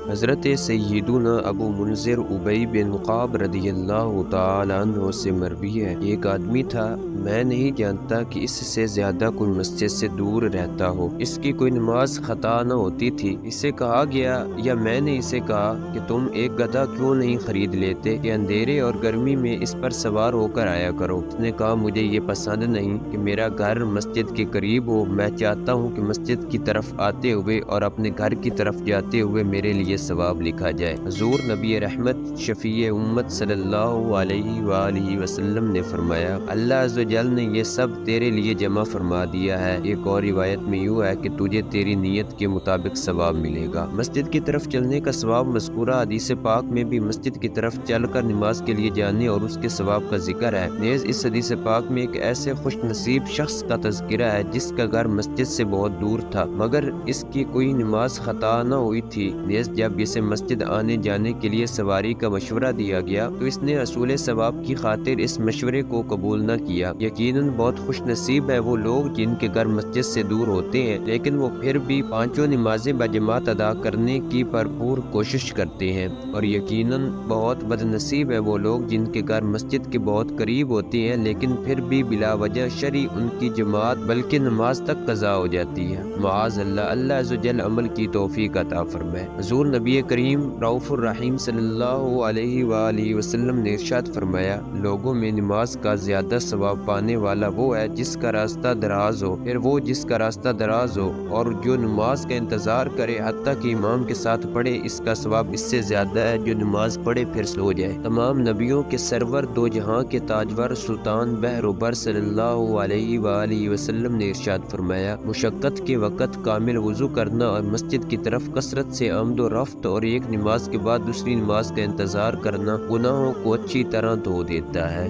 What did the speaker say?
حضرت سیدنا ابو منذر ابی بن کعب رضی اللہ تعالیٰ عنہ سے مروی ہے، ایک آدمی تھا، میں نہیں جانتا کہ اس سے زیادہ کوئی مسجد سے دور رہتا ہو، اس کی کوئی نماز خطا نہ ہوتی تھی۔ اسے کہا گیا یا میں نے اسے کہا کہ تم ایک گدھا کیوں نہیں خرید لیتے کہ اندھیرے اور گرمی میں اس پر سوار ہو کر آیا کرو۔ اس نے کہا مجھے یہ پسند نہیں کہ میرا گھر مسجد کے قریب ہو، میں چاہتا ہوں کہ مسجد کی طرف آتے ہوئے اور اپنے گھر کی طرف جاتے ہوئے میرے لیے ثواب لکھا جائے۔ حضور نبی رحمت شفیع امت صلی اللہ علیہ وآلہ وسلم نے فرمایا، اللہ عز و جل نے یہ سب تیرے لیے جمع فرما دیا ہے۔ ایک اور روایت میں یوں ہے کہ تجھے تیری نیت کے مطابق ثواب ملے گا۔ مسجد کی طرف چلنے کا ثواب مذکورہ حدیث پاک میں بھی مسجد کی طرف چل کر نماز کے لیے جانے اور اس کے ثواب کا ذکر ہے۔ نیز اس حدیث پاک میں ایک ایسے خوش نصیب شخص کا تذکرہ ہے جس کا گھر مسجد سے بہت دور تھا مگر اس کی کوئی نماز خطا نہ ہوئی تھی۔ نیز جب اسے مسجد آنے جانے کے لیے سواری کا مشورہ دیا گیا تو اس نے حصول ثواب کی خاطر اس مشورے کو قبول نہ کیا۔ یقیناً بہت خوش نصیب ہے وہ لوگ جن کے گھر مسجد سے دور ہوتے ہیں لیکن وہ پھر بھی پانچوں نمازیں بجماعت ادا کرنے کی بھرپور کوشش کرتے ہیں، اور یقیناً بہت بد نصیب ہے وہ لوگ جن کے گھر مسجد کے بہت قریب ہوتے ہیں لیکن پھر بھی بلا وجہ شرعی ان کی جماعت بلکہ نماز تک قضا ہو جاتی ہے۔ معاذ اللہ، اللہ عز و جل عمل کی توفیق عطا فرمائے۔ حضور نبی کریم رؤوف الرحیم صلی اللہ علیہ وآلہ وسلم نے ارشاد فرمایا، لوگوں میں نماز کا زیادہ ثواب پانے والا وہ ہے جس کا راستہ دراز ہو، پھر وہ جس کا راستہ دراز ہو اور جو نماز کا انتظار کرے حتیٰ کہ امام کے ساتھ پڑھے، اس کا ثواب اس سے زیادہ ہے جو نماز پڑھے پھر سو جائے۔ تمام نبیوں کے سرور، دو جہاں کے تاجور، سلطان بحر و بر صلی اللہ علیہ وآلہ وسلم نے ارشاد فرمایا، مشقت کے وقت کامل وضو کرنا اور مسجد کی طرف کثرت سے آمد و رفت اور ایک نماز کے بعد دوسری نماز کا انتظار کرنا گناہوں کو اچھی طرح دھو دیتا ہے۔